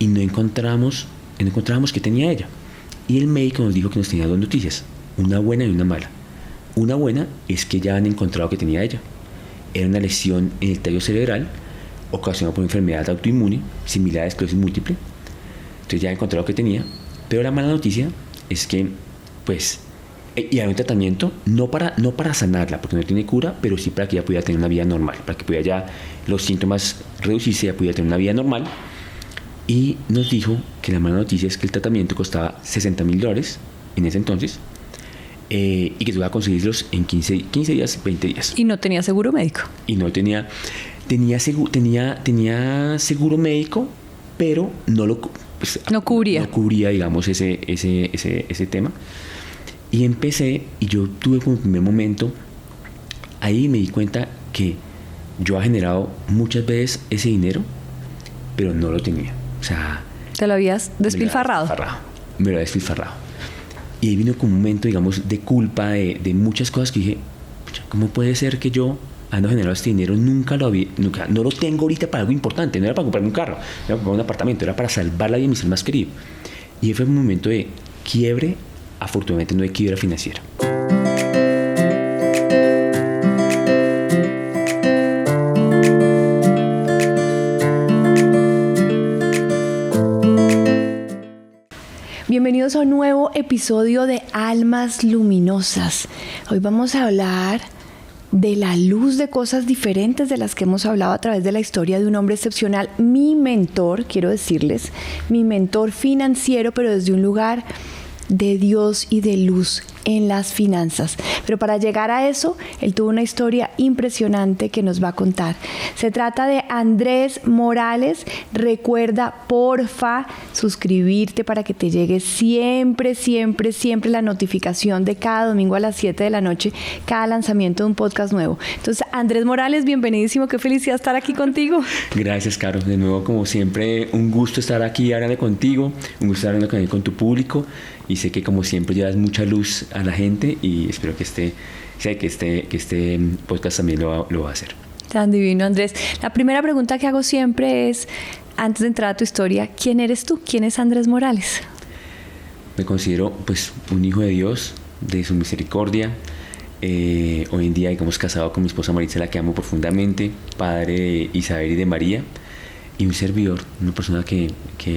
y no encontrábamos qué tenía ella. Y el médico nos dijo que nos tenía dos noticias, una buena y una mala. Una buena es que ya han encontrado que tenía ella. Era una lesión en el tallo cerebral ocasionada por una enfermedad autoinmune similar a esclerosis múltiple. Entonces ya han encontrado que tenía. Pero la mala noticia es que, pues, y hay un tratamiento no para sanarla, porque no tiene cura, pero sí para que ella pudiera tener una vida normal, para que pudiera ya los síntomas reducirse y ella pudiera tener una vida normal. Y nos dijo que la mala noticia es que el tratamiento costaba $60,000 en ese entonces, y que se iba a conseguirlos en 15 días, 20 días. Y no tenía seguro médico. Y no tenía seguro médico, pero no cubría, digamos, ese tema. Y empecé, y yo tuve como primer momento, ahí me di cuenta que yo había generado muchas veces ese dinero, pero no lo tenía. O sea, ¿te lo habías despilfarrado? Me lo había despilfarrado. Y ahí vino como un momento, digamos, de culpa, de muchas cosas que dije, ¿cómo puede ser que yo, habiendo generado este dinero, nunca no lo tengo ahorita para algo importante? No era para comprarme un carro, no era para comprarme un apartamento, era para salvar la vida de mi ser más querido. Y fue un momento de quiebre, afortunadamente no de quiebra financiera. Bienvenidos a un nuevo episodio de Almas Luminosas. Hoy vamos a hablar de la luz, de cosas diferentes de las que hemos hablado a través de la historia de un hombre excepcional, mi mentor, quiero decirles, mi mentor financiero, pero desde un lugar de Dios y de luz en las finanzas. Pero para llegar a eso, él tuvo una historia impresionante que nos va a contar. Se trata de Andrés Morales. Recuerda, porfa, suscribirte para que te llegue siempre la notificación de cada domingo a las 7 de la noche, cada lanzamiento de un podcast nuevo. Entonces, Andrés Morales, bienvenidísimo. Qué felicidad estar aquí contigo. Gracias, Caro. De nuevo, como siempre, un gusto estar aquí hablando contigo, un gusto estar hablando con tu público. Y sé que, como siempre, llevas mucha luz a la gente y espero que este podcast también lo va a hacer. Tan divino, Andrés. La primera pregunta que hago siempre es, antes de entrar a tu historia, ¿quién eres tú? ¿Quién es Andrés Morales? Me considero, pues, un hijo de Dios, de su misericordia. Hoy en día, digamos, casado con mi esposa Maritza, la que amo profundamente, padre de Isabel y de María, y un servidor, una persona que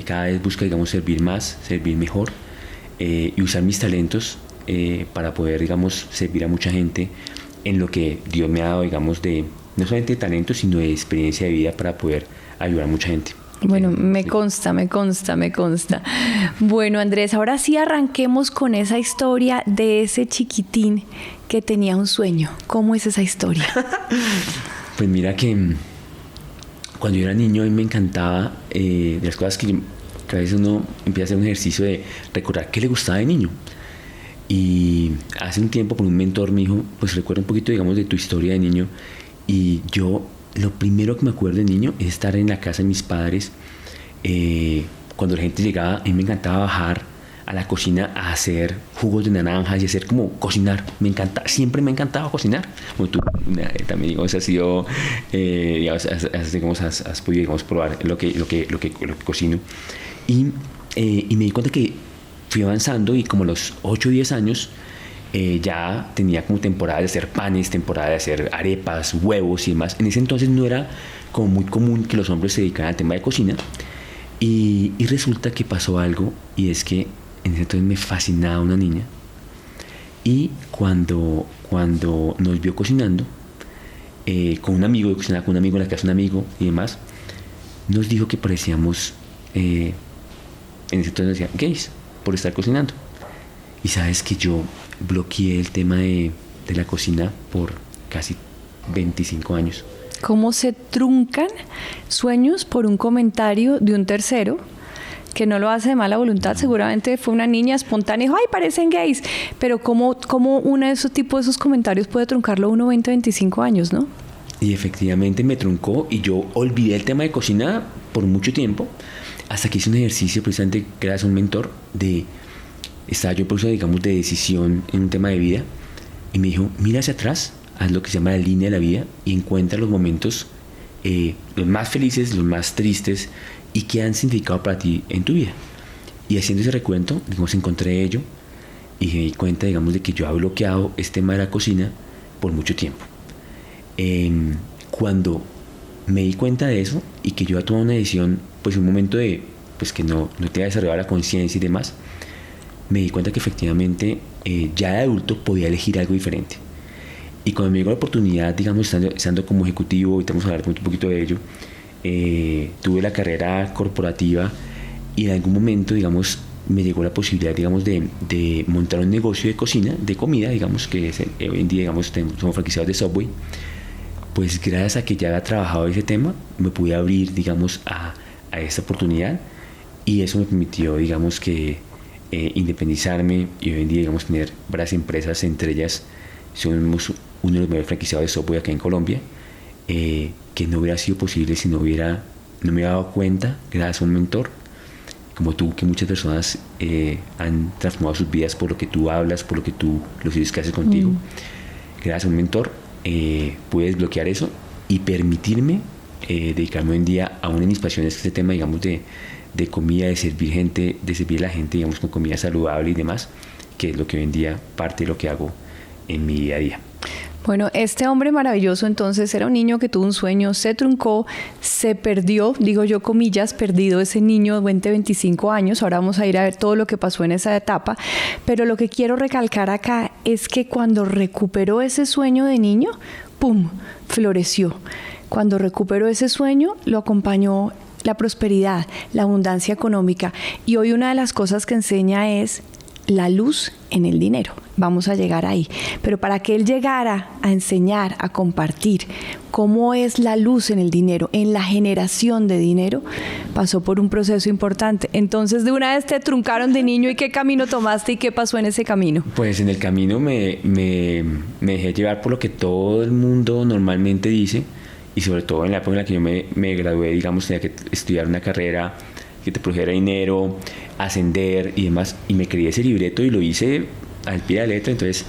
cada vez busca, digamos, servir más, servir mejor, y usar mis talentos para poder, digamos, servir a mucha gente en lo que Dios me ha dado, digamos, no solamente de talento, sino de experiencia de vida para poder ayudar a mucha gente. Bueno, me consta. Bueno, Andrés, ahora sí arranquemos con esa historia de ese chiquitín que tenía un sueño. ¿Cómo es esa historia? Pues mira que cuando yo era niño, a mí me encantaba de las cosas que a veces uno empieza a hacer un ejercicio de recordar qué le gustaba de niño. Y hace un tiempo con un mentor me dijo, pues recuerda un poquito, digamos, de tu historia de niño. Y yo, lo primero que me acuerdo de niño es estar en la casa de mis padres. Cuando la gente llegaba, a mí me encantaba bajar a la cocina a hacer jugos de naranjas y hacer como cocinar. Siempre me encantaba cocinar. Como tú también, digamos, has sido, digamos, has podido, digamos, probar lo que cocino. Y me di cuenta que fui avanzando y como a los 8 o 10 años ya tenía como temporada de hacer panes, temporada de hacer arepas, huevos y demás. En ese entonces no era como muy común que los hombres se dedicaran al tema de cocina. Y resulta que pasó algo, y es que en ese entonces me fascinaba una niña. Y cuando nos vio cocinando, con un amigo, yo cocinaba con un amigo en la casa de un amigo y demás, nos dijo que parecíamos, en ese entonces decía, gays, por estar cocinando. Y sabes que yo bloqueé el tema de la cocina por casi 25 años. ¿Cómo se truncan sueños por un comentario de un tercero que no lo hace de mala voluntad? Seguramente fue una niña espontánea y dijo, ¡ay, parecen gays! Pero ¿cómo uno de esos comentarios puede truncarlo uno 20, 25 años, no? Y efectivamente me truncó y yo olvidé el tema de cocina por mucho tiempo, hasta que hice un ejercicio precisamente gracias a un mentor estaba yo por eso, digamos, de decisión en un tema de vida, y me dijo, mira hacia atrás, haz lo que se llama la línea de la vida y encuentra los momentos los más felices, los más tristes y qué han significado para ti en tu vida. Y haciendo ese recuento, digamos, encontré ello y me di cuenta, digamos, de que yo había bloqueado este tema de la cocina por mucho tiempo. Cuando me di cuenta de eso y que yo había tomado una decisión, pues un momento de, pues que no tenía desarrollado la conciencia y demás, me di cuenta que efectivamente ya de adulto podía elegir algo diferente. Y cuando me llegó la oportunidad, digamos, estando como ejecutivo, y estamos a hablar un poquito de ello, tuve la carrera corporativa y en algún momento, digamos, me llegó la posibilidad, digamos, de montar un negocio de cocina, de comida, digamos, que es, hoy en día, digamos, somos franquiciados de Subway. Pues gracias a que ya había trabajado ese tema, me pude abrir, digamos, a esta oportunidad, y eso me permitió, digamos, que independizarme y hoy en día, digamos, tener varias empresas. Entre ellas somos uno de los mayores franquiciados de Subway acá en Colombia, que no hubiera sido posible si no me hubiera dado cuenta, gracias a un mentor como tú, que muchas personas han transformado sus vidas por lo que tú hablas, por lo que tú, los videos que haces contigo. Gracias a un mentor pude desbloquear eso y permitirme dedicarme hoy en día a una de mis pasiones, que es el tema, digamos, de comida, de servir gente, de servir a la gente, digamos, con comida saludable y demás, que es lo que hoy en día parte de lo que hago en mi día a día. Bueno, este hombre maravilloso entonces era un niño que tuvo un sueño, se truncó, se perdió, digo yo comillas, perdido ese niño de 20, 25 años. Ahora vamos a ir a ver todo lo que pasó en esa etapa, pero lo que quiero recalcar acá es que cuando recuperó ese sueño de niño, ¡pum!, floreció. Cuando recuperó ese sueño, lo acompañó la prosperidad, la abundancia económica, y hoy una de las cosas que enseña es la luz en el dinero. Vamos a llegar ahí. Pero para que él llegara a enseñar, a compartir cómo es la luz en el dinero, en la generación de dinero, pasó por un proceso importante. Entonces, de una vez te truncaron de niño, ¿y qué camino tomaste y qué pasó en ese camino? Pues en el camino me dejé llevar por lo que todo el mundo normalmente dice, y sobre todo en la época en la que yo me gradué, digamos, tenía que estudiar una carrera que te produjera dinero, ascender y demás, y me creí ese libreto y lo hice al pie de la letra. Entonces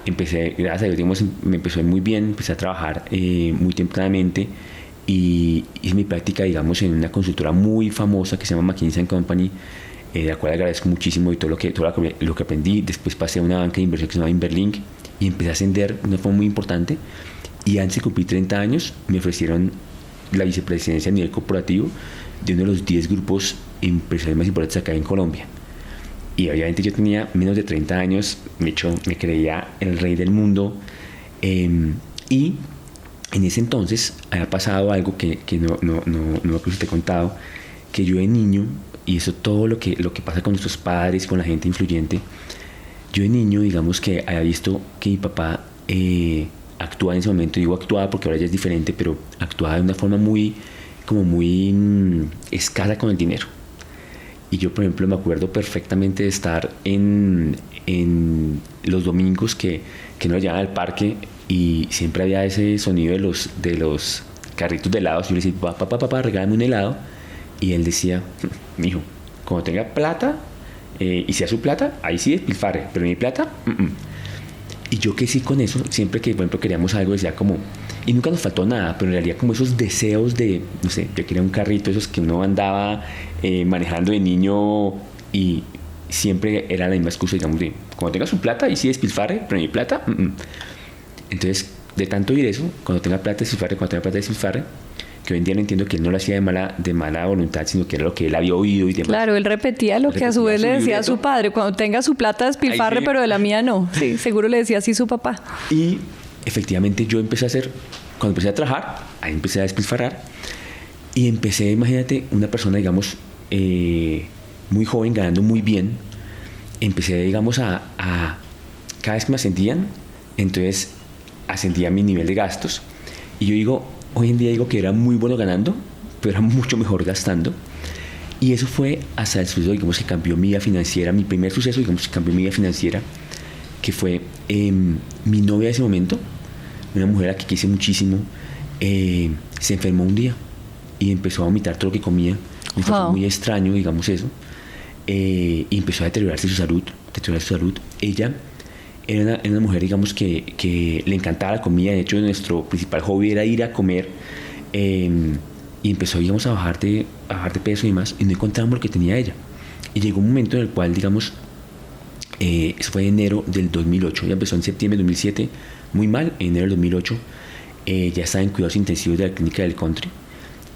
empecé, gracias a Dios, digamos, me empezó a ir muy bien, empecé a trabajar muy tempranamente, y hice mi práctica, digamos, en una consultora muy famosa que se llama McKinsey & Company, de la cual agradezco muchísimo y todo lo que aprendí. Después pasé a una banca de inversión que se llama Inverlink y empecé a ascender de una forma muy importante, y antes de cumplir 30 años me ofrecieron la vicepresidencia a nivel corporativo de uno de los 10 grupos empresariales más importantes acá en Colombia. Y obviamente yo tenía menos de 30 años, de hecho me creía el rey del mundo, y en ese entonces había pasado algo que no me acuerdo si te he contado, que yo de niño, y eso todo lo que pasa con nuestros padres, con la gente influyente, yo de niño, digamos, que había visto que mi papá actuaba en ese momento. Digo actuaba porque ahora ya es diferente, pero actuaba de una forma muy escasa con el dinero. Y yo, por ejemplo, me acuerdo perfectamente de estar en los domingos que nos llevaban al parque, y siempre había ese sonido de los carritos de helados. Yo le decía, papá, regálame un helado, y él decía, mijo, cuando tenga plata y sea su plata, ahí sí despilfarre, pero mi plata, Y yo que sí, con eso, siempre que, por ejemplo, queríamos algo, decía como, y nunca nos faltó nada, pero en realidad como esos deseos de, no sé, yo quería un carrito, esos que uno andaba manejando de niño, y siempre era la misma excusa, digamos, de, cuando tenga su plata, ahí sí despilfarre, pero mi plata, Entonces, de tanto oír eso, cuando tenga plata despilfarre, que hoy en día no entiendo que él no lo hacía de mala voluntad, sino que era lo que él había oído y demás. Claro, él repetía lo que a su vez le decía a su padre: cuando tenga su plata despilfarre, sí, pero de la mía no. Sí, seguro le decía así su papá. Y efectivamente yo empecé a hacer, cuando empecé a trabajar, ahí empecé a despilfarrar, y empecé, imagínate, una persona, digamos, muy joven, ganando muy bien, empecé, digamos, a cada vez que me ascendían, entonces ascendía mi nivel de gastos, y yo digo, hoy en día digo que era muy bueno ganando, pero era mucho mejor gastando. Y eso fue hasta el suceso, digamos, que cambió mi vida financiera. Mi primer suceso, digamos, que cambió mi vida financiera, que fue mi novia de ese momento, una mujer a la que quise muchísimo, se enfermó un día y empezó a vomitar todo lo que comía. Fue muy extraño, digamos, eso. Y empezó a deteriorarse su salud. Ella era una mujer, digamos, que le encantaba la comida. De hecho, nuestro principal hobby era ir a comer, y y empezó, digamos, a bajar de peso y demás, y no encontramos lo que tenía ella. Y llegó un momento en el cual, digamos, eso fue en enero del 2008, ella empezó en septiembre del 2007, muy mal, en enero del 2008, ya estaba en cuidados intensivos de la clínica del Country.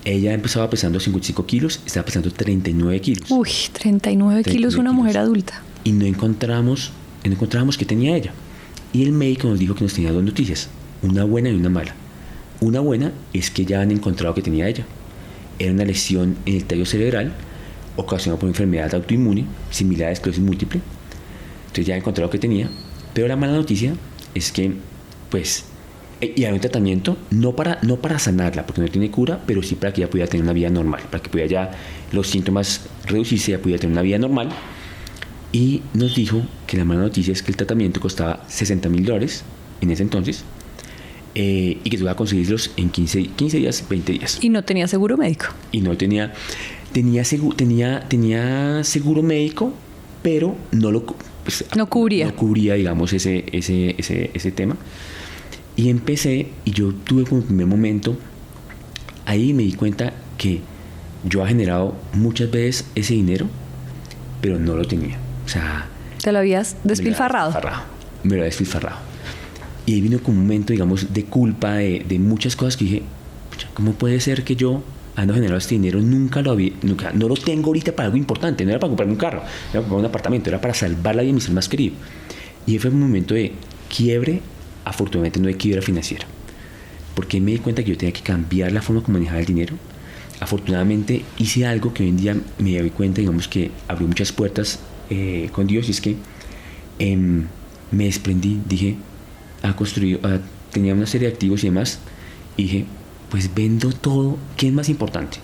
Ella empezaba pesando 55 kilos, estaba pesando 39 kilos. Uy, 39 kilos una mujer adulta. Y no encontramos qué tenía ella. Y el médico nos dijo que nos tenía dos noticias, una buena y una mala. Una buena es que ya han encontrado que tenía ella. Era una lesión en el tallo cerebral ocasionada por una enfermedad autoinmune similar a esclerosis múltiple. Entonces ya han encontrado que tenía. Pero la mala noticia es que, pues, y hay un tratamiento no para sanarla, porque no tiene cura, pero sí para que ella pudiera tener una vida normal, para que pudiera ya los síntomas reducirse, ella pudiera tener una vida normal. Y nos dijo que la mala noticia es que el tratamiento costaba $60,000 en ese entonces, y que se iba a conseguirlos en 15 días, 20 días. Y no tenía seguro médico. Y no tenía seguro médico, pero no cubría, digamos, ese tema. Y empecé, y yo tuve como primer momento, ahí me di cuenta que yo había generado muchas veces ese dinero, pero no lo tenía. O sea, ¿te lo habías despilfarrado? Me lo había despilfarrado. Y ahí vino como un momento, digamos, de culpa, de muchas cosas que dije, ¿cómo puede ser que yo, habiendo generado este dinero, nunca no lo tengo ahorita para algo importante? No era para comprarme un carro, no era para comprar un apartamento, era para salvar la vida de mi ser más querido. Y fue un momento de quiebre, afortunadamente no de quiebra financiera, porque me di cuenta que yo tenía que cambiar la forma como manejaba el dinero. Afortunadamente hice algo que hoy en día me doy cuenta, digamos, que abrió muchas puertas con Dios, y es que me desprendí, dije, tenía una serie de activos y demás, y dije, pues vendo todo. ¿Qué es más importante?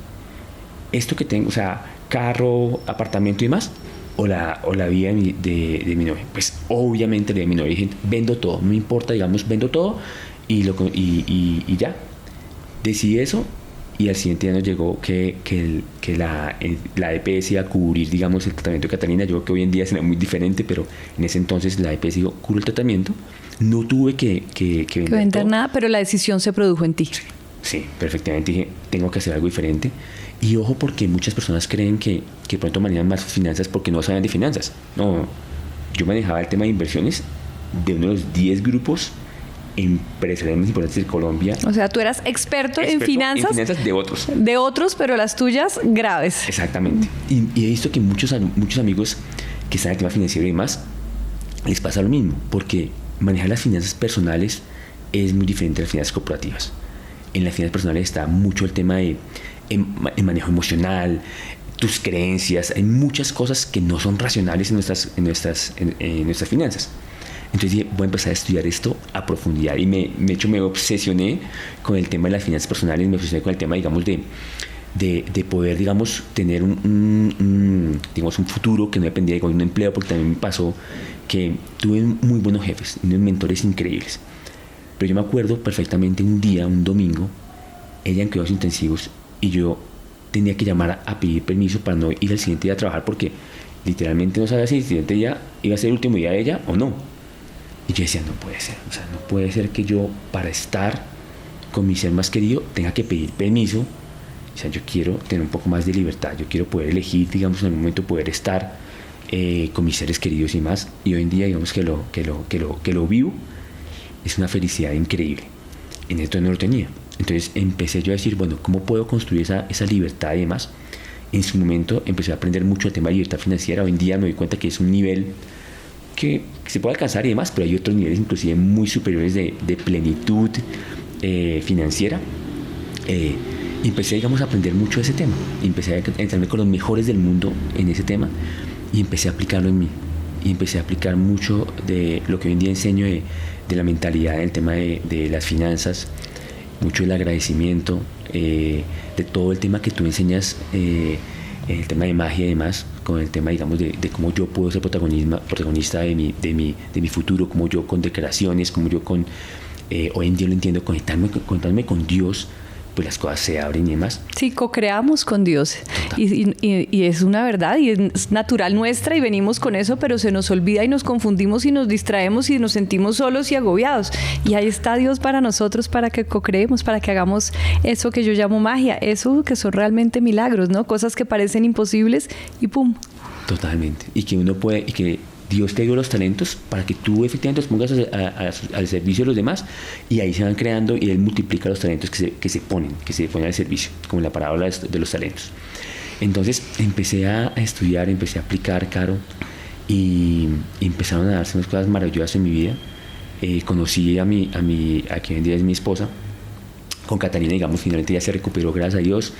Esto que tengo, o sea, carro, apartamento y demás, o la vida de mi novia. Pues obviamente la vida de mi novia. Dije, vendo todo, no me importa, digamos, vendo todo y ya. Decidí eso, y al siguiente día nos llegó que la EPS iba a cubrir, digamos, el tratamiento de Catalina. Yo creo que hoy en día será muy diferente, pero en ese entonces la EPS dijo, cubre el tratamiento. No tuve que vender nada, pero la decisión se produjo en ti. Sí, perfectamente. Dije, tengo que hacer algo diferente. Y ojo, porque muchas personas creen que pronto manejan más sus finanzas porque no saben de finanzas. No, yo manejaba el tema de inversiones de uno de los 10 grupos empresariales más importantes de Colombia. O sea, tú eras experto en finanzas. En finanzas de otros. De otros, pero las tuyas graves. Exactamente. Y he visto que muchos amigos que están en el tema financiero y demás, les pasa lo mismo, porque manejar las finanzas personales es muy diferente a las finanzas corporativas. En las finanzas personales está mucho el tema de el manejo emocional, tus creencias. Hay muchas cosas que no son racionales en nuestras finanzas. Entonces dije, voy a empezar a estudiar esto a profundidad, y me obsesioné con el tema de las finanzas personales, me obsesioné con el tema, digamos, de poder, digamos, tener un futuro que no dependía de un empleo, porque también me pasó que tuve muy buenos jefes, unos mentores increíbles. Pero yo me acuerdo perfectamente un domingo, ella en cuidados intensivos, y yo tenía que llamar a pedir permiso para no ir al siguiente día a trabajar, porque literalmente no sabía si el siguiente día iba a ser el último día de ella o no. Y yo decía, no puede ser, o sea, no puede ser que yo, para estar con mi ser más querido, tenga que pedir permiso. O sea, yo quiero tener un poco más de libertad, yo quiero poder elegir, digamos, en algún momento poder estar con mis seres queridos y más. Y hoy en día, digamos, que lo vivo, es una felicidad increíble. En esto no lo tenía. Entonces empecé yo a decir, bueno, ¿cómo puedo construir esa libertad y demás? En su momento empecé a aprender mucho el tema de libertad financiera. Hoy en día me doy cuenta que es un nivel que se puede alcanzar y demás, pero hay otros niveles inclusive muy superiores de plenitud financiera. Y empecé, digamos, a aprender mucho de ese tema. Y empecé a entrarme con los mejores del mundo en ese tema, y empecé a aplicarlo en mí. Y empecé a aplicar mucho de lo que hoy en día enseño de la mentalidad, del tema de las finanzas, mucho del agradecimiento, de todo el tema que tú enseñas, el tema de magia y demás, con el tema, digamos, de cómo yo puedo ser protagonista de mi futuro, como yo con declaraciones, como yo con, hoy en día lo entiendo, conectarme con Dios pues las cosas se abren y demás. Sí, co-creamos con Dios y es una verdad y es natural nuestra y venimos con eso, pero se nos olvida y nos confundimos y nos distraemos y nos sentimos solos y agobiados. Y ahí está Dios para nosotros, para que co-creemos, para que hagamos eso que yo llamo magia, eso que son realmente milagros, ¿no? Cosas que parecen imposibles y ¡pum! Totalmente. Y que uno puede, y que Dios te dio los talentos para que tú efectivamente los pongas al servicio de los demás, y ahí se van creando y Él multiplica los talentos que se ponen al servicio, como la parábola de los talentos. Entonces empecé a estudiar, empecé a aplicar, Caro, y empezaron a darse unas cosas maravillosas en mi vida. Conocí a quien hoy en día es mi esposa, con Catalina, digamos, finalmente ya se recuperó, gracias a Dios.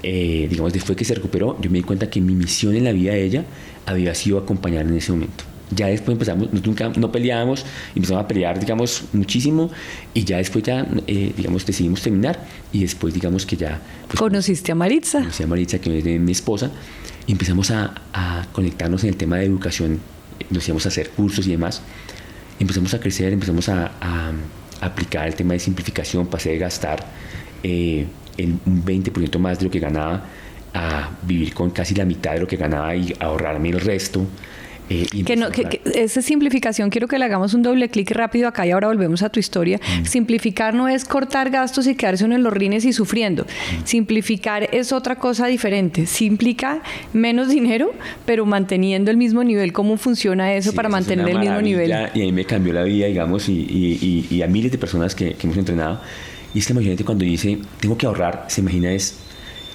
Digamos, después que se recuperó, yo me di cuenta que mi misión en la vida de ella había sido acompañarla en ese momento. Ya después empezamos, nunca no peleábamos, empezamos a pelear, digamos, muchísimo, y ya después digamos, decidimos terminar, y después, digamos, que ya... Pues, ¿Conociste a Maritza? Conocí a Maritza, que es mi esposa, y empezamos a conectarnos en el tema de educación, nos íbamos a hacer cursos y demás. Empezamos a crecer, empezamos a aplicar el tema de simplificación, pasé de gastar un 20% más de lo que ganaba a vivir con casi la mitad de lo que ganaba y ahorrarme el resto. Esa simplificación, quiero que le hagamos un doble clic rápido acá y ahora volvemos a tu historia. Simplificar no es cortar gastos y quedarse uno en los rines y sufriendo. Simplificar es otra cosa diferente. Sí implica menos dinero, pero manteniendo el mismo nivel. ¿Cómo funciona eso para mantener el mismo nivel? Y a mí me cambió la vida, digamos, y a miles de personas que hemos entrenado. Y es que imagínate, cuando dice tengo que ahorrar, se imagina es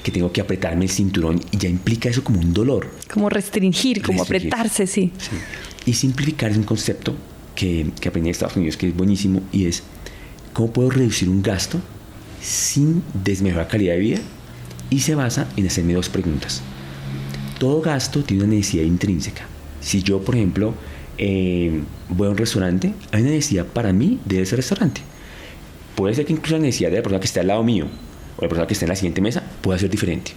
que tengo que apretarme el cinturón, y ya implica eso como un dolor. Como restringir, como apretarse, sí. Y simplificar es un concepto que aprendí en Estados Unidos, que es buenísimo, y es cómo puedo reducir un gasto sin desmejorar calidad de vida, y se basa en hacerme dos preguntas. Todo gasto tiene una necesidad intrínseca. Si yo, por ejemplo, voy a un restaurante, hay una necesidad para mí de ese restaurante. Puede ser que incluso la necesidad de la persona que está al lado mío o la persona que está en la siguiente mesa pueda ser diferente.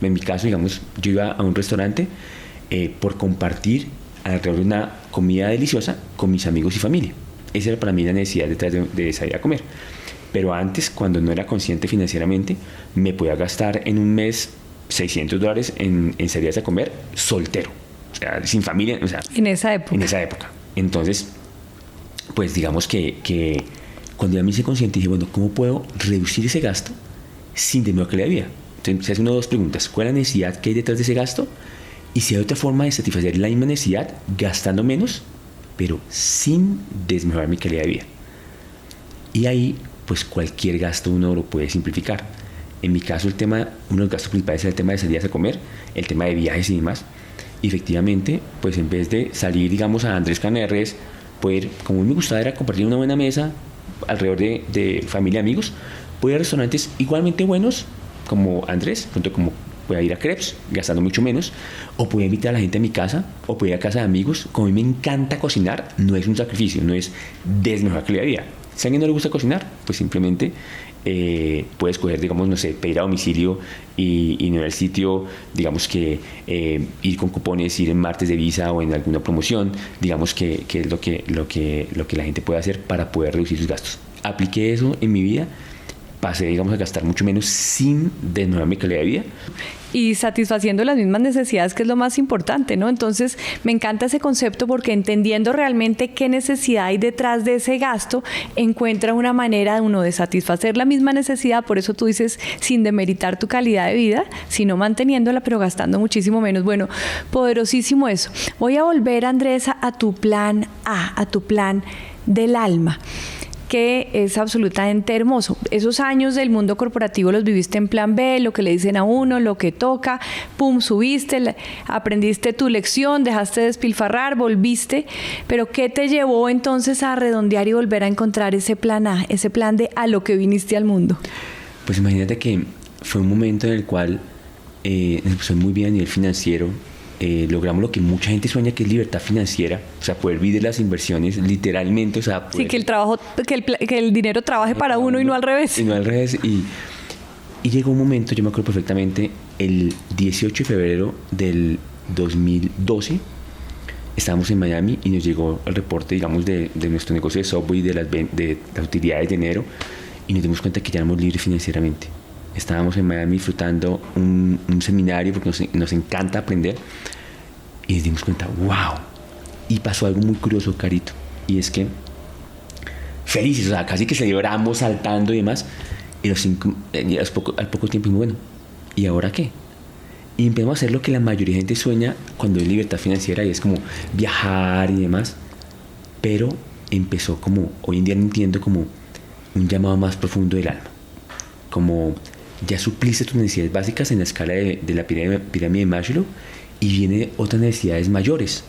En mi caso, digamos, yo iba a un restaurante por compartir alrededor de una comida deliciosa con mis amigos y familia. Esa era para mí la necesidad detrás de salir a comer. Pero antes, cuando no era consciente financieramente, me podía gastar en un mes $600 en salidas a comer soltero, o sea, sin familia, o sea, en esa época. Entonces, pues digamos que cuando ya me hice consciente, dije, bueno, ¿cómo puedo reducir ese gasto sin desmejorar calidad de vida? Entonces se hace una o dos preguntas. ¿Cuál es la necesidad que hay detrás de ese gasto? Y si hay otra forma de satisfacer la misma necesidad gastando menos, pero sin desmejorar mi calidad de vida. Y ahí, pues cualquier gasto uno lo puede simplificar. En mi caso, uno de los gastos principales es el tema de salidas a comer, el tema de viajes y demás. Y efectivamente, pues en vez de salir, digamos, a Andrés Canerres, poder, como me gustaba era compartir una buena mesa alrededor de familia y amigos, voy a restaurantes igualmente buenos como Andrés, pronto como voy a ir a Crepes, gastando mucho menos, o puedo invitar a la gente a mi casa, o puedo ir a casa de amigos. Como a mí me encanta cocinar, no es un sacrificio, no es desmejorar calidad de vida. Si a alguien no le gusta cocinar, pues simplemente puede escoger, digamos, no sé, pedir a domicilio y no ir al sitio, digamos que ir con cupones, ir en martes de Visa o en alguna promoción, digamos que es lo que la gente puede hacer para poder reducir sus gastos. Apliqué eso en mi vida, pasé, digamos, a gastar mucho menos sin desmejorar mi calidad de vida. Y satisfaciendo las mismas necesidades, que es lo más importante, ¿no? Entonces, me encanta ese concepto porque entendiendo realmente qué necesidad hay detrás de ese gasto, encuentra una manera de uno de satisfacer la misma necesidad. Por eso tú dices, sin demeritar tu calidad de vida, sino manteniéndola, pero gastando muchísimo menos. Bueno, poderosísimo eso. Voy a volver, Andrés, a tu plan A, a tu plan del alma, que es absolutamente hermoso. Esos años del mundo corporativo los viviste en plan B, lo que le dicen a uno, lo que toca, pum, subiste, aprendiste tu lección, dejaste de despilfarrar, volviste, pero ¿qué te llevó entonces a redondear y volver a encontrar ese plan A, ese plan de a lo que viniste al mundo? Pues imagínate que fue un momento en el cual nos empezó muy bien a nivel financiero. Logramos lo que mucha gente sueña, que es libertad financiera, o sea, poder vivir de las inversiones literalmente, o sea, sí, que el dinero trabaje para uno y no al revés. Y no al revés. Y llegó un momento, yo me acuerdo perfectamente, el 18 de febrero del 2012, estábamos en Miami y nos llegó el reporte, digamos, de nuestro negocio de Subway, de las utilidades de enero, y nos dimos cuenta que ya éramos libres financieramente. estábamos en Miami disfrutando un seminario porque nos encanta aprender y nos dimos cuenta, wow, y pasó algo muy curioso, Carito, y es que felices, o sea, casi que celebramos saltando y demás, y al poco tiempo dijimos, bueno, ¿y ahora qué? Y empezamos a hacer lo que la mayoría de gente sueña cuando es libertad financiera, y es como viajar y demás, pero empezó como, hoy en día entiendo, como un llamado más profundo del alma, como ya supliste tus necesidades básicas en la escala de la pirámide de Maslow, y vienen otras necesidades mayores.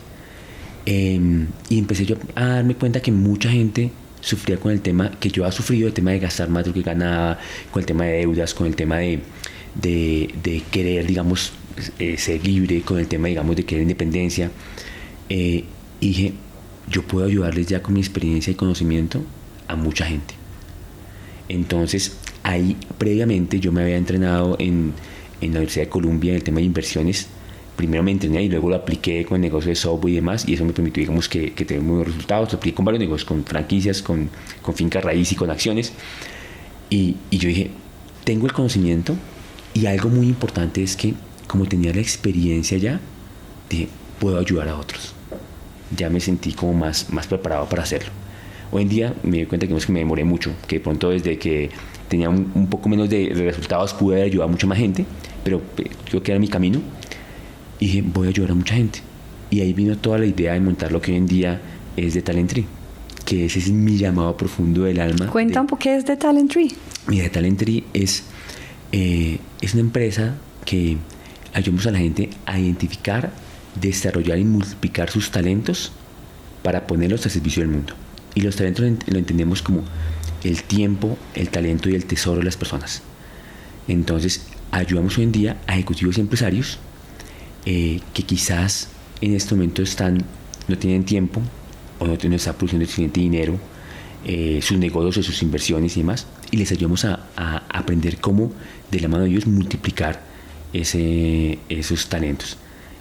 Y empecé yo a darme cuenta que mucha gente sufría con el tema que yo había sufrido, el tema de gastar más de lo que ganaba, con el tema de deudas, con el tema de querer, digamos, ser libre, con el tema, digamos, de querer independencia. Y dije, yo puedo ayudarles ya con mi experiencia y conocimiento a mucha gente. Entonces, ahí previamente yo me había entrenado en la Universidad de Columbia en el tema de inversiones. Primero me entrené y luego lo apliqué con el negocio de software y demás, y eso me permitió, digamos, que tener muy buenos resultados. Lo apliqué con varios negocios, con franquicias, con finca raíz y con acciones. Y yo dije, tengo el conocimiento, y algo muy importante es que, como tenía la experiencia ya, dije, puedo ayudar a otros. Ya me sentí como más preparado para hacerlo. Hoy en día me doy cuenta que me demoré mucho, que de pronto desde que tenía un poco menos de resultados pude ayudar a mucha más gente, pero yo que era mi camino, y dije, voy a ayudar a mucha gente. Y ahí vino toda la idea de montar lo que hoy en día es The Talent Tree, que ese es mi llamado profundo del alma. Cuenta un poco qué es The Talent Tree. Mira, The Talent Tree es una empresa que ayudamos a la gente a identificar, desarrollar y multiplicar sus talentos para ponerlos al servicio del mundo. Y los talentos lo entendemos como el tiempo, el talento y el tesoro de las personas. Entonces, ayudamos hoy en día a ejecutivos y empresarios que quizás en este momento no tienen tiempo o no están produciendo el suficiente dinero, sus negocios, sus inversiones y demás, y les ayudamos a aprender cómo de la mano de ellos multiplicar esos talentos.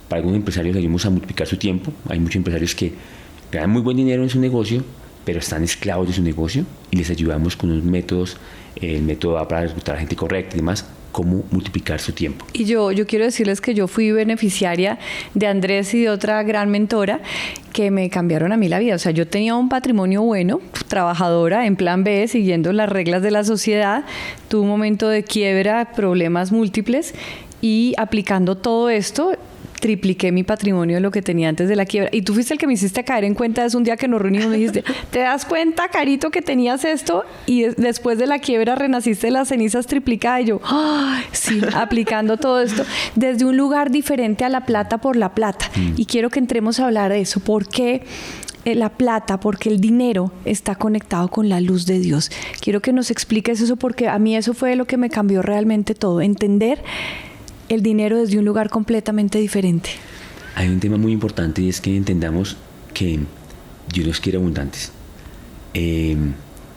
Para algunos empresarios les ayudamos a multiplicar su tiempo. Hay muchos empresarios que ganan muy buen dinero en su negocio, pero están esclavos de su negocio, y les ayudamos con unos métodos, el método para reclutar a gente correcta y demás, cómo multiplicar su tiempo. Y yo quiero decirles que yo fui beneficiaria de Andrés y de otra gran mentora que me cambiaron a mí la vida. O sea, yo tenía un patrimonio bueno, trabajadora, en plan B, siguiendo las reglas de la sociedad, tuve un momento de quiebra, problemas múltiples, y aplicando todo esto, tripliqué mi patrimonio de lo que tenía antes de la quiebra. Y tú fuiste el que me hiciste caer en cuenta de eso un día que nos reunimos. Me dijiste, ¿te das cuenta, Carito, que tenías esto? Y después de la quiebra renaciste de las cenizas triplicada. Y yo, ¡ay! Sí, aplicando todo esto desde un lugar diferente a la plata por la plata. Y quiero que entremos a hablar de eso. ¿Por qué la plata? Porque el dinero está conectado con la luz de Dios. Quiero que nos expliques eso, porque a mí eso fue lo que me cambió realmente todo. Entender el dinero desde un lugar completamente diferente. Hay un tema muy importante, y es que entendamos que Dios nos quiere abundantes.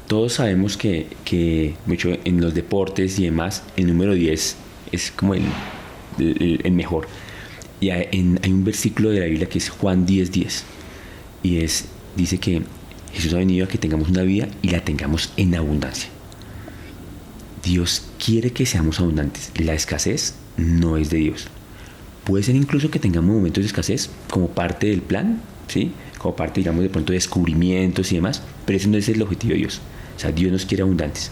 Todos sabemos que mucho en los deportes y demás, el número 10 es como el mejor. Y hay un versículo de la Biblia que es Juan 10:10, y dice que Jesús ha venido a que tengamos una vida y la tengamos en abundancia. Dios quiere que seamos abundantes. La escasez no es de Dios. Puede ser incluso que tengamos momentos de escasez como parte del plan, ¿sí? Como parte, digamos, de pronto de descubrimientos y demás, pero ese no es el objetivo de Dios. O sea, Dios nos quiere abundantes.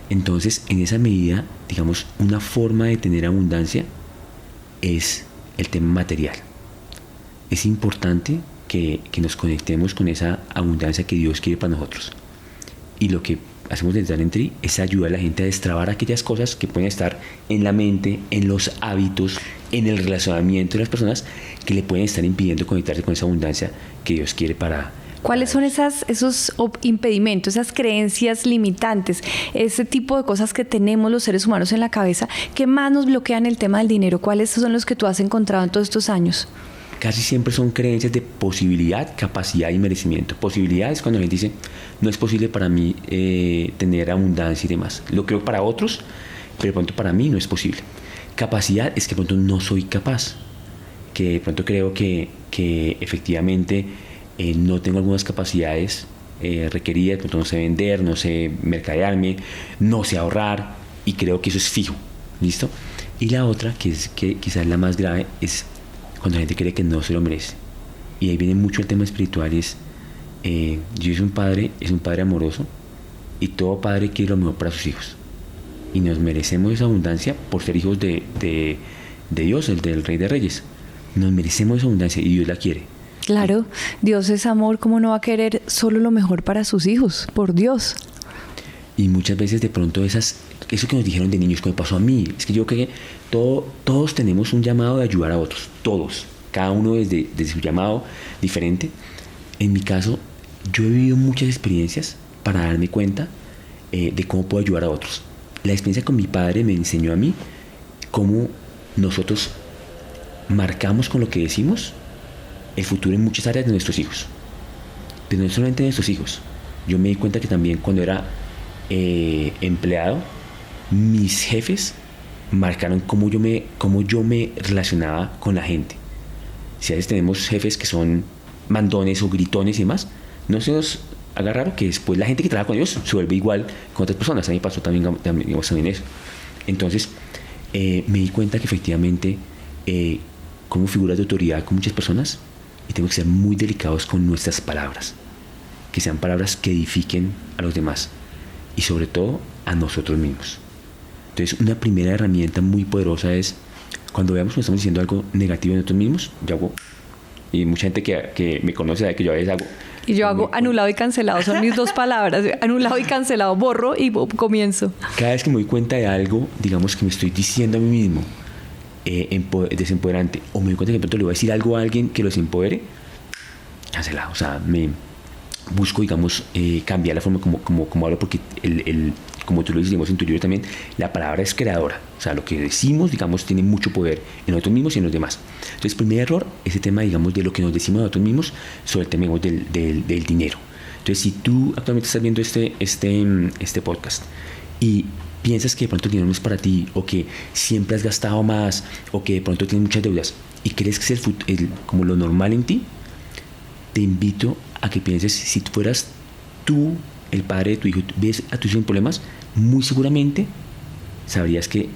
Entonces, en esa medida, digamos, una forma de tener abundancia es el tema material. Es importante que nos conectemos con esa abundancia que Dios quiere para nosotros. Y lo que hacemos desde Talent Tree es ayudar a la gente a destrabar aquellas cosas que pueden estar en la mente, en los hábitos, en el relacionamiento de las personas, que le pueden estar impidiendo conectarse con esa abundancia que Dios quiere para... ¿Cuáles son esos impedimentos, esas creencias limitantes, ese tipo de cosas que tenemos los seres humanos en la cabeza que más nos bloquean el tema del dinero? ¿Cuáles son los que tú has encontrado en todos estos años? Casi siempre son creencias de posibilidad, capacidad y merecimiento. Posibilidad es cuando la gente dice, no es posible para mí tener abundancia y demás. Lo creo para otros, pero de pronto para mí no es posible. Capacidad es que de pronto no soy capaz, que de pronto creo que efectivamente no tengo algunas capacidades requeridas, de pronto no sé vender, no sé mercadearme, no sé ahorrar, y creo que eso es fijo, ¿listo? Y la otra, que es que quizás la más grave, es cuando la gente cree que no se lo merece. Y ahí viene mucho el tema espiritual, Dios es un padre amoroso, y todo padre quiere lo mejor para sus hijos. Y nos merecemos esa abundancia por ser hijos de Dios, el del Rey de Reyes. Nos merecemos esa abundancia y Dios la quiere. Claro, Dios es amor, ¿cómo no va a querer solo lo mejor para sus hijos? Por Dios. Y muchas veces de pronto eso que nos dijeron de niños, como me pasó a mí, es que yo creo que todos tenemos un llamado de ayudar a otros, todos, cada uno desde su llamado diferente. En mi caso, yo he vivido muchas experiencias para darme cuenta de cómo puedo ayudar a otros. La experiencia con mi padre me enseñó a mí cómo nosotros marcamos con lo que decimos el futuro en muchas áreas de nuestros hijos, pero no solamente de nuestros hijos. Yo me di cuenta que también cuando era empleado, mis jefes marcaron cómo yo me relacionaba con la gente. Si a veces tenemos jefes que son mandones o gritones y demás, no se nos haga raro que después la gente que trabaja con ellos se vuelve igual con otras personas. A mí me pasó también eso. Entonces me di cuenta que efectivamente como figuras de autoridad con muchas personas, y tengo que ser muy delicados con nuestras palabras, que sean palabras que edifiquen a los demás y sobre todo a nosotros mismos. Entonces, una primera herramienta muy poderosa es cuando veamos que estamos diciendo algo negativo de nosotros mismos. Yo hago, y mucha gente que me conoce sabe que yo a veces hago, y yo hago anulado y cancelado, son mis dos palabras, anulado y cancelado, borro y comienzo. Cada vez que me doy cuenta de algo, digamos que me estoy diciendo a mí mismo desempoderante, o me doy cuenta que de pronto le voy a decir algo a alguien que los empodere, cancelado. O sea, me busco, digamos, cambiar la forma como hablo, porque como tú lo decimos en tu libro también, la palabra es creadora. O sea, lo que decimos, digamos, tiene mucho poder en nosotros mismos y en los demás. Entonces, primer error, ese tema, digamos, de lo que nos decimos a nosotros mismos sobre el tema, digamos, del dinero. Entonces, si tú actualmente estás viendo este podcast y piensas que de pronto el dinero no es para ti, o que siempre has gastado más, o que de pronto tienes muchas deudas y crees que es como lo normal en ti, te invito a que pienses, si fueras tú el padre de tu hijo, ves a tu hijo en problemas, muy seguramente sabrías que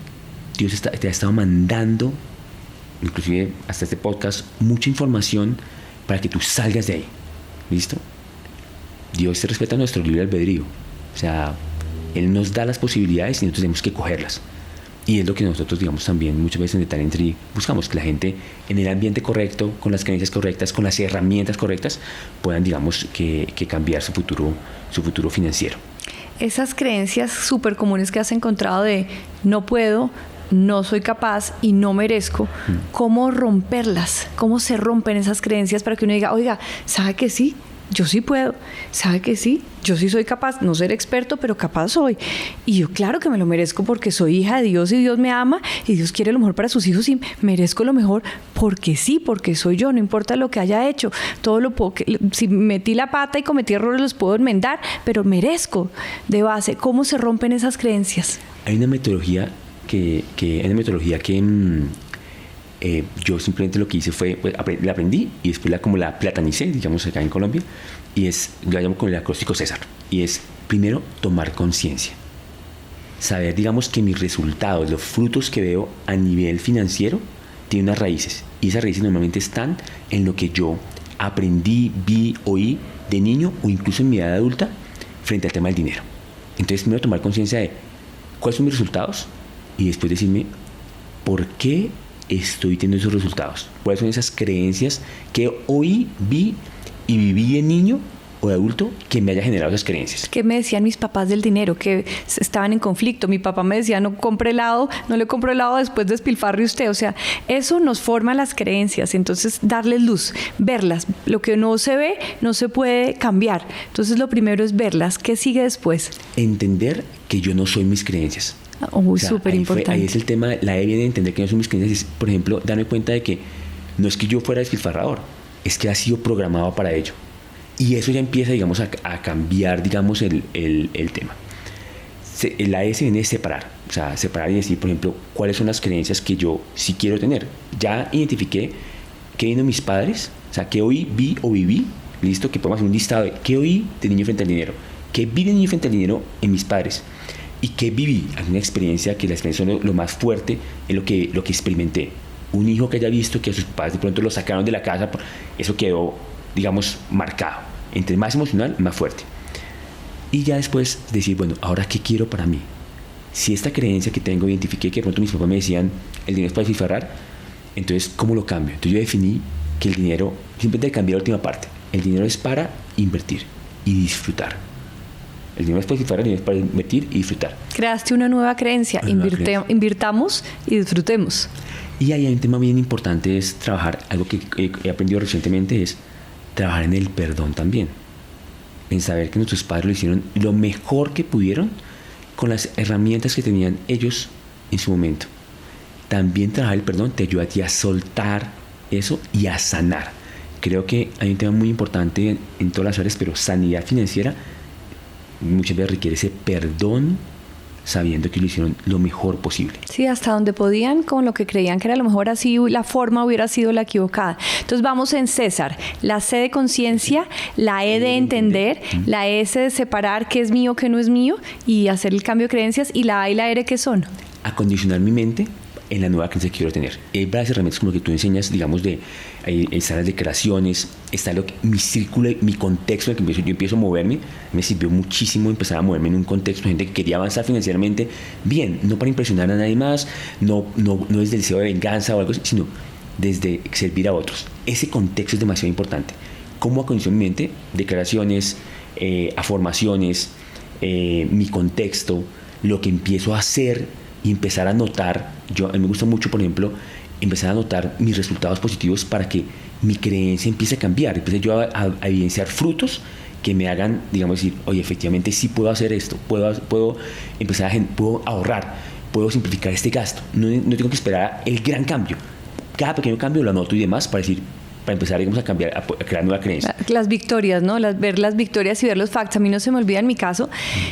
Dios te ha estado mandando, inclusive hasta este podcast, mucha información para que tú salgas de ahí. ¿Listo? Dios te respeta nuestro libre albedrío. O sea, Él nos da las posibilidades y nosotros tenemos que cogerlas. Y es lo que nosotros, digamos, también muchas veces en The Talent Tree buscamos, que la gente en el ambiente correcto, con las creencias correctas, con las herramientas correctas, puedan, digamos, que cambiar su futuro financiero. Esas creencias súper comunes que has encontrado de no puedo, no soy capaz y no merezco, ¿cómo romperlas? ¿Cómo se rompen esas creencias para que uno diga, oiga, ¿sabe que sí? Yo sí puedo, ¿sabe que sí? Yo sí soy capaz, no ser experto, pero capaz soy. Y yo claro que me lo merezco porque soy hija de Dios y Dios me ama y Dios quiere lo mejor para sus hijos y merezco lo mejor porque sí, porque soy yo, no importa lo que haya hecho. Todo lo puedo, si metí la pata y cometí errores los puedo enmendar, pero merezco de base. ¿Cómo se rompen esas creencias? Hay una metodología que yo simplemente lo que hice fue, pues, la aprendí y después la platanicé, digamos, acá en Colombia, y lo llamo con el acróstico César, y es primero tomar conciencia, saber, digamos, que mis resultados, los frutos que veo a nivel financiero tienen unas raíces, y esas raíces normalmente están en lo que yo aprendí, vi, oí de niño o incluso en mi edad adulta frente al tema del dinero. Entonces primero tomar conciencia de cuáles son mis resultados y después decirme por qué estoy teniendo esos resultados, cuáles son esas creencias que hoy vi y viví de niño o de adulto que me haya generado esas creencias. ¿Qué me decían mis papás del dinero? Que estaban en conflicto. Mi papá me decía, no compre helado, no le compro helado, después despilfarre usted. O sea, eso nos forma las creencias. Entonces, darles luz, verlas. Lo que no se ve, no se puede cambiar. Entonces, lo primero es verlas. ¿Qué sigue después? Entender que yo no soy mis creencias. O sea, súper importante. Ahí es el tema, la E viene de entender que no son mis creencias. Es, por ejemplo, darme cuenta de que no es que yo fuera despilfarrador, es que ha sido programado para ello. Y eso ya empieza, digamos, a cambiar, digamos, el tema. La S viene de separar. O sea, separar y decir, por ejemplo, cuáles son las creencias que yo sí quiero tener. Ya identifiqué qué vino de mis padres, o sea, qué hoy vi o viví. Listo, que podemos hacer un listado de qué oí de niño frente al dinero, qué vi de niño frente al dinero en mis padres, ¿Y qué viví? Alguna experiencia, que la experiencia lo más fuerte es lo que experimenté. Un hijo que haya visto que a sus padres de pronto lo sacaron de la casa, eso quedó, digamos, marcado. Entre más emocional, más fuerte. Y ya después decir, bueno, ¿ahora qué quiero para mí? Si esta creencia que tengo, identifiqué que de pronto mis papás me decían, el dinero es para despilfarrar, entonces, ¿cómo lo cambio? Entonces yo definí que el dinero, simplemente cambié la última parte, el dinero es para invertir y disfrutar. El dinero es para despilfarrar, el dinero es para invertir y disfrutar. Creaste una nueva creencia, invirtamos y disfrutemos. Y ahí hay un tema bien importante, es trabajar, algo que he aprendido recientemente, es trabajar en el perdón también. En saber que nuestros padres lo hicieron lo mejor que pudieron con las herramientas que tenían ellos en su momento. También trabajar el perdón te ayuda a ti a soltar eso y a sanar. Creo que hay un tema muy importante en todas las áreas, pero sanidad financiera muchas veces requiere ese perdón, sabiendo que lo hicieron lo mejor posible. Sí, hasta donde podían, con lo que creían que era lo mejor, así la forma hubiera sido la equivocada. Entonces vamos en César, la C de conciencia, la E de entender, la S de separar qué es mío, qué no es mío, y hacer el cambio de creencias, y la A y la R, ¿qué son? Acondicionar mi mente en la nueva creencia que quiero tener. Hay varias herramientas como lo que tú enseñas, digamos, están las declaraciones, está mi círculo, mi contexto en el que yo empiezo a moverme. Me sirvió muchísimo empezar a moverme en un contexto de gente que quería avanzar financieramente bien, no para impresionar a nadie más, no desde el deseo de venganza o algo así, sino desde servir a otros. Ese contexto es demasiado importante. ¿Cómo acondiciono mi mente? Declaraciones, afirmaciones, mi contexto, lo que empiezo a hacer y empezar a notar. A mí me gusta mucho, por ejemplo, empezar a notar mis resultados positivos para que mi creencia empiece a cambiar. Empiece yo a evidenciar frutos que me hagan, digamos, decir, oye, efectivamente sí puedo hacer esto, puedo empezar puedo ahorrar, puedo simplificar este gasto. No tengo que esperar el gran cambio. Cada pequeño cambio lo anoto y demás para empezar, digamos, a cambiar, a crear nueva creencia. Las victorias, ¿no? Ver las victorias y ver los facts. A mí no se me olvida en mi caso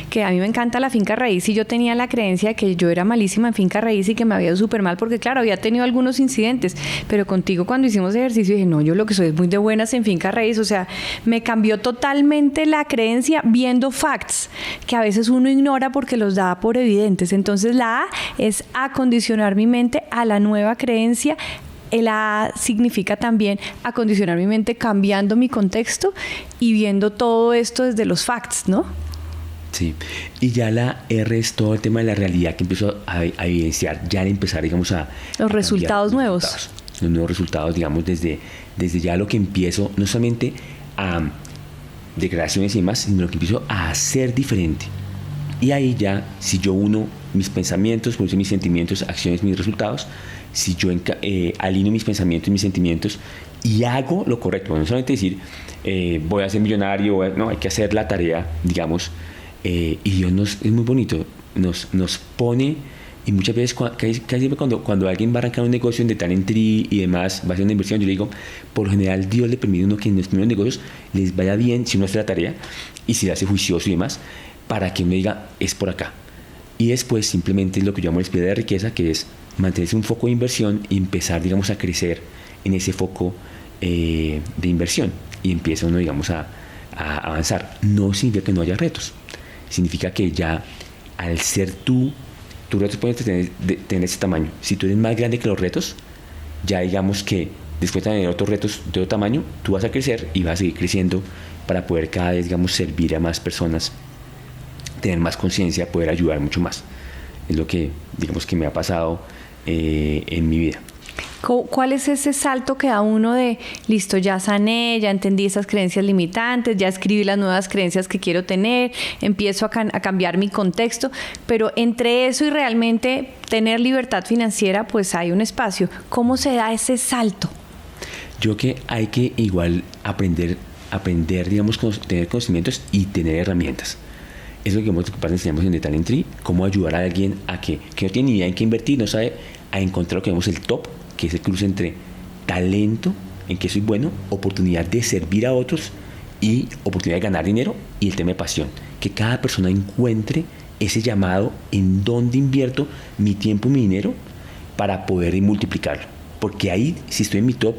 que a mí me encanta la finca raíz, y yo tenía la creencia de que yo era malísima en finca raíz y que me había ido súper mal porque, claro, había tenido algunos incidentes, pero contigo cuando hicimos ejercicio dije, no, yo lo que soy es muy de buenas en finca raíz. O sea, me cambió totalmente la creencia viendo facts que a veces uno ignora porque los da por evidentes. Entonces la A es acondicionar mi mente a la nueva creencia. El A significa también acondicionar mi mente cambiando mi contexto y viendo todo esto desde los facts, ¿no? Sí, y ya la R es todo el tema de la realidad que empiezo a evidenciar, ya al empezar, digamos, los resultados nuevos. Los nuevos resultados, digamos, desde ya lo que empiezo, no solamente a declaraciones y demás, sino lo que empiezo a hacer diferente. Y ahí ya, si yo uno mis pensamientos, mis sentimientos, acciones, mis resultados, si yo alineo mis pensamientos y mis sentimientos y hago lo correcto, no solamente decir voy a ser millonario, no, hay que hacer la tarea, digamos, y Dios es muy bonito, nos pone, y muchas veces casi cuando alguien va a arrancar un negocio de Talent Tree y demás, va a hacer una inversión, yo le digo, por lo general Dios le permite a uno que en los primeros negocios les vaya bien si uno hace la tarea y si le hace juicioso y demás, para que uno diga, es por acá. Y después simplemente es lo que yo llamo la espiral de riqueza, que es mantenerse un foco de inversión y empezar, digamos, a crecer en ese foco de inversión. Y empieza uno, digamos, a avanzar. No significa que no haya retos. Significa que ya al ser tus retos pueden tener ese tamaño. Si tú eres más grande que los retos, ya digamos que después de tener otros retos de otro tamaño, tú vas a crecer y vas a seguir creciendo para poder cada vez, digamos, servir a más personas, tener más conciencia, poder ayudar mucho más. Es lo que, digamos, que me ha pasado en mi vida. ¿Cuál es ese salto que da uno de, listo, ya sané, ya entendí esas creencias limitantes, ya escribí las nuevas creencias que quiero tener, empiezo a cambiar mi contexto, pero entre eso y realmente tener libertad financiera, pues hay un espacio? ¿Cómo se da ese salto? Yo creo que hay que igual aprender, digamos, tener conocimientos y tener herramientas. Es lo que enseñamos en The Talent Tree, cómo ayudar a alguien a que no tiene ni idea en qué invertir, no sabe, a encontrar lo que vemos el top, que es el cruce entre talento, en que soy bueno, oportunidad de servir a otros y oportunidad de ganar dinero, y el tema de pasión. Que cada persona encuentre ese llamado en dónde invierto mi tiempo y mi dinero para poder multiplicarlo. Porque ahí, si estoy en mi top,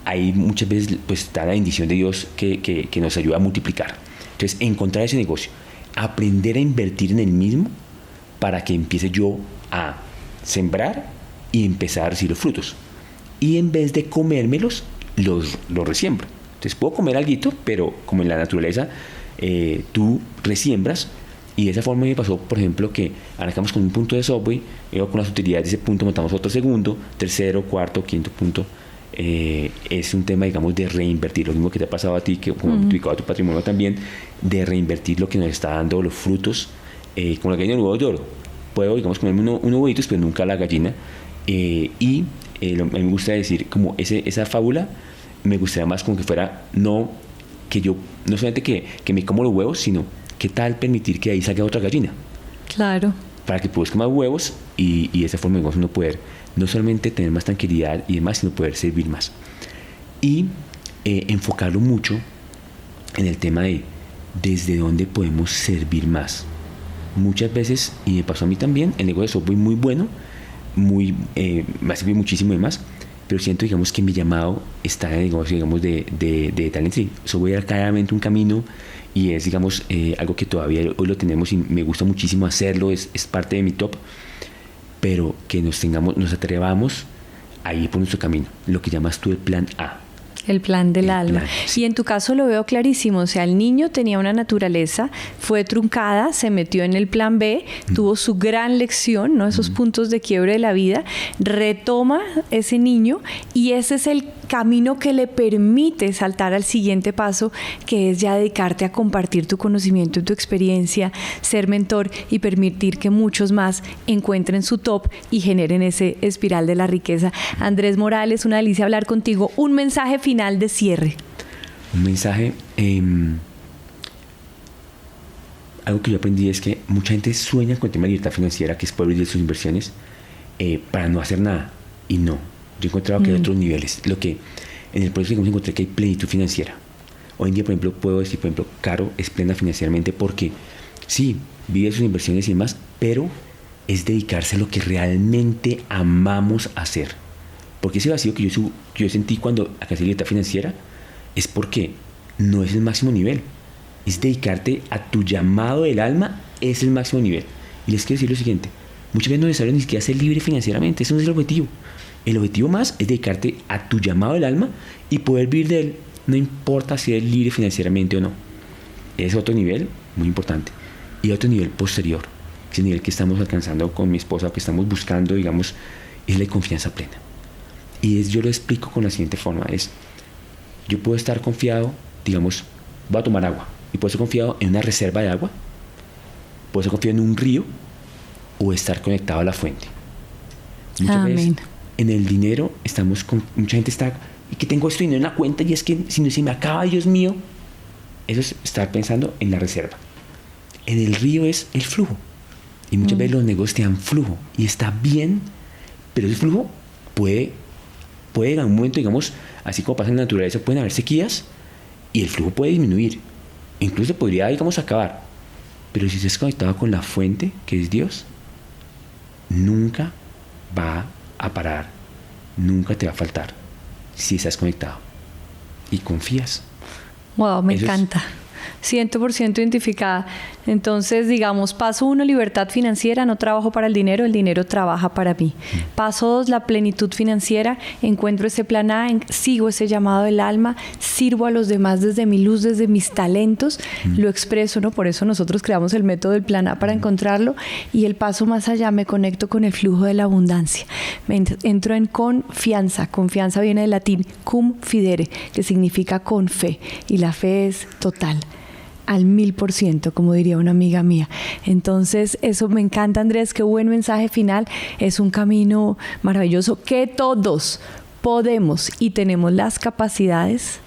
ahí muchas veces pues, está la bendición de Dios que nos ayuda a multiplicar. Entonces, encontrar ese negocio, aprender a invertir en el mismo para que empiece yo a sembrar y empezar a recibir los frutos. Y en vez de comérmelos, los resiembro. Entonces puedo comer alguito, pero como en la naturaleza, tú resiembras. Y de esa forma me pasó, por ejemplo, que arrancamos con un punto de Subway, luego con las utilidades de ese punto montamos otro segundo, tercero, cuarto, quinto punto. Es un tema, digamos, de reinvertir, lo mismo que te ha pasado a ti, que como multiplicado a tu patrimonio también, de reinvertir lo que nos está dando los frutos, como la gallina de huevos de oro. Puedo, digamos, comerme unos huevitos, pero nunca la gallina. A mí me gusta decir, como esa fábula, me gustaría más como que fuera, no solamente que me como los huevos, sino qué tal permitir que ahí salga otra gallina. Claro. Para que produzca más huevos y de esa forma, digamos, uno poder no solamente tener más tranquilidad y demás, sino poder servir más. Y enfocarlo mucho en el tema de desde dónde podemos servir más. Muchas veces, y me pasó a mí también, el negocio de software muy bueno, me ha servido muchísimo y demás, pero siento, digamos, que mi llamado está en el negocio, digamos, de Talent Tree. Software era claramente un camino y es, digamos, algo que todavía hoy lo tenemos y me gusta muchísimo hacerlo, es parte de mi top, pero que nos atrevamos a ir por nuestro camino, lo que llamas tú el plan A. El plan del alma. Sí. Y en tu caso lo veo clarísimo. O sea, el niño tenía una naturaleza, fue truncada, se metió en el plan B, tuvo su gran lección, ¿no? Esos puntos de quiebre de la vida, retoma ese niño y ese es el camino que le permite saltar al siguiente paso, que es ya dedicarte a compartir tu conocimiento y tu experiencia, ser mentor y permitir que muchos más encuentren su top y generen ese espiral de la riqueza. Andrés Morales, una delicia hablar contigo. Un mensaje final de cierre. Un mensaje, algo que yo aprendí es que mucha gente sueña con el tema de libertad financiera, que es poder vivir de sus inversiones, para no hacer nada, y no. Yo he encontrado que hay otros niveles. Lo que en el proceso encontré que hay plenitud financiera. Hoy en día, por ejemplo, puedo decir, por ejemplo, Caro es plena financieramente porque sí, vive sus inversiones y demás, pero es dedicarse a lo que realmente amamos hacer. Porque ese vacío que yo sentí cuando alcancé libertad financiera es porque no es el máximo nivel. Es dedicarte a tu llamado del alma, es el máximo nivel. Y les quiero decir lo siguiente, muchas veces no es necesario ni siquiera ser libre financieramente, ese no es el objetivo. El objetivo más es dedicarte a tu llamado del alma y poder vivir de él, no importa si eres libre financieramente o no. Es otro nivel muy importante. Y otro nivel posterior, que es el nivel que estamos alcanzando con mi esposa, que estamos buscando, digamos, es la de confianza plena. Y yo lo explico con la siguiente forma, yo puedo estar confiado, digamos, voy a tomar agua, y puedo estar confiado en una reserva de agua, puedo estar confiado en un río, o estar conectado a la fuente. Muchas veces en el dinero mucha gente está, y que tengo esto dinero en la cuenta, y es que si no se me acaba, Dios mío, eso es estar pensando en la reserva. En el río es el flujo, y muchas veces los negocios te dan flujo, y está bien, pero ese flujo puede en un momento, digamos, así como pasa en la naturaleza, pueden haber sequías y el flujo puede disminuir. Incluso podría, digamos, acabar. Pero si estás conectado con la fuente, que es Dios, nunca va a parar, nunca te va a faltar si estás conectado y confías. Wow, me encanta. 100% identificada. Entonces, digamos, paso 1, libertad financiera, no trabajo para el dinero trabaja para mí. Paso 2, la plenitud financiera, encuentro ese plan A, sigo ese llamado del alma, sirvo a los demás desde mi luz, desde mis talentos, lo expreso, ¿no? Por eso nosotros creamos el método del plan A para encontrarlo. Y el paso más allá, me conecto con el flujo de la abundancia. Entro en confianza. Confianza viene del latín cum fidere, que significa con fe. Y la fe es total, al 1000%, como diría una amiga mía. Entonces, eso me encanta, Andrés, qué buen mensaje final. Es un camino maravilloso que todos podemos y tenemos las capacidades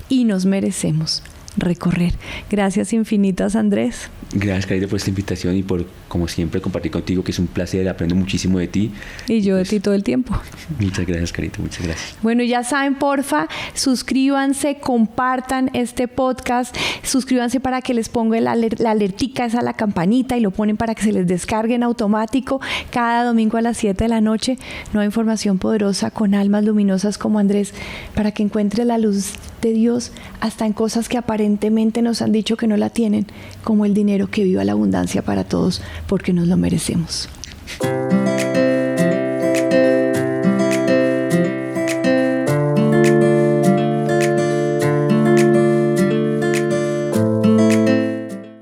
y nos merecemos recorrer. Gracias infinitas, Andrés. Gracias, Carita, por esta invitación y por, como siempre, compartir contigo, que es un placer, aprendo muchísimo de ti. Y yo de ti todo el tiempo. Muchas gracias, Carita, muchas gracias. Bueno, ya saben, porfa, suscríbanse, compartan este podcast, suscríbanse para que les ponga la alertica esa, la campanita, y lo ponen para que se les descargue en automático. Cada domingo a las 7 de la noche, nueva información poderosa con almas luminosas como Andrés, para que encuentre la luz ante Dios hasta en cosas que aparentemente nos han dicho que no la tienen, como el dinero, que viva la abundancia para todos, porque nos lo merecemos.